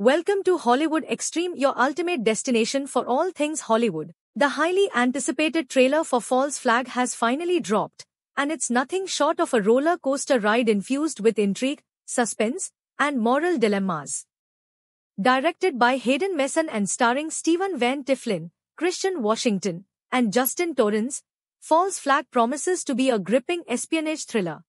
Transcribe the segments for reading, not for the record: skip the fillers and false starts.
Welcome to Hollywood Extreme, your ultimate destination for all things Hollywood. The highly anticipated trailer for False Flag has finally dropped, and it's nothing short of a roller coaster ride infused with intrigue, suspense, and moral dilemmas. Directed by Hayden Messon and starring Stephen Van Tifflin, Christian Washington, and Justin Torrance, False Flag promises to be a gripping espionage thriller.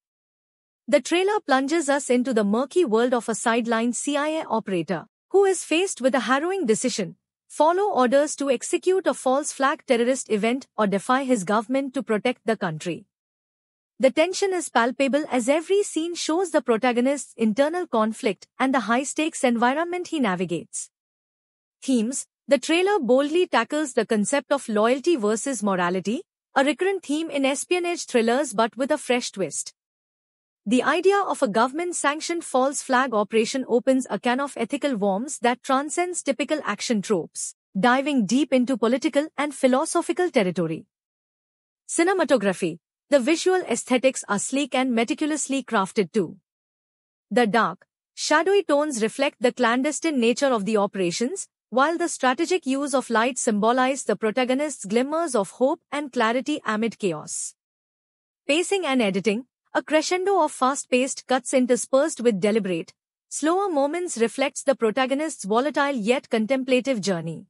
The trailer plunges us into the murky world of a sidelined CIA operator who is faced with a harrowing decision: follow orders to execute a false flag terrorist event or defy his government to protect the country. The tension is palpable as every scene shows the protagonist's internal conflict and the high-stakes environment he navigates. Themes: the trailer boldly tackles the concept of loyalty versus morality, a recurrent theme in espionage thrillers but with a fresh twist. The idea of a government-sanctioned false flag operation opens a can of ethical worms that transcends typical action tropes, diving deep into political and philosophical territory. Cinematography: the visual aesthetics are sleek and meticulously crafted too. The dark, shadowy tones reflect the clandestine nature of the operations, while the strategic use of light symbolizes the protagonist's glimmers of hope and clarity amid chaos. Pacing and editing: a crescendo of fast-paced cuts interspersed with deliberate, slower moments reflects the protagonist's volatile yet contemplative journey.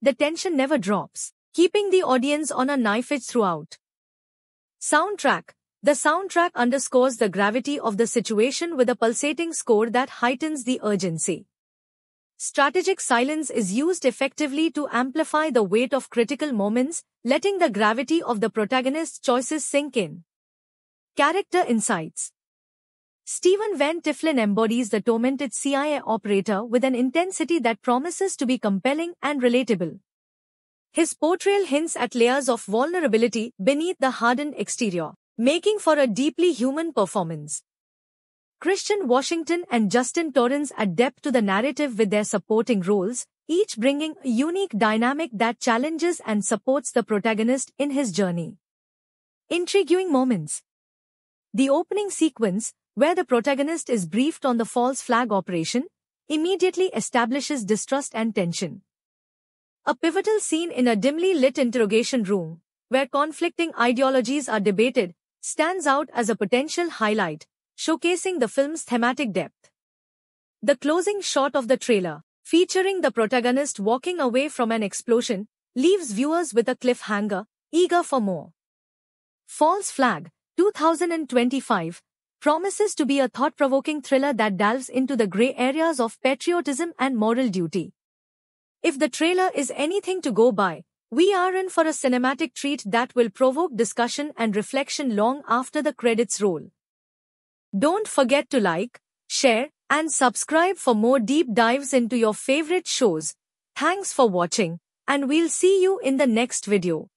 The tension never drops, keeping the audience on a knife edge throughout. Soundtrack: the soundtrack underscores the gravity of the situation with a pulsating score that heightens the urgency. Strategic silence is used effectively to amplify the weight of critical moments, letting the gravity of the protagonist's choices sink in. Character insights: Stephen Van Tifflin embodies the tormented CIA operator with an intensity that promises to be compelling and relatable. His portrayal hints at layers of vulnerability beneath the hardened exterior, making for a deeply human performance. Christian Washington and Justin Torrance add depth to the narrative with their supporting roles, each bringing a unique dynamic that challenges and supports the protagonist in his journey. Intriguing moments: the opening sequence, where the protagonist is briefed on the false flag operation, immediately establishes distrust and tension. A pivotal scene in a dimly lit interrogation room, where conflicting ideologies are debated, stands out as a potential highlight, showcasing the film's thematic depth. The closing shot of the trailer, featuring the protagonist walking away from an explosion, leaves viewers with a cliffhanger, eager for more. False Flag 2025 promises to be a thought-provoking thriller that delves into the gray areas of patriotism and moral duty. If the trailer is anything to go by, we are in for a cinematic treat that will provoke discussion and reflection long after the credits roll. Don't forget to like, share, and subscribe for more deep dives into your favorite shows. Thanks for watching, and we'll see you in the next video.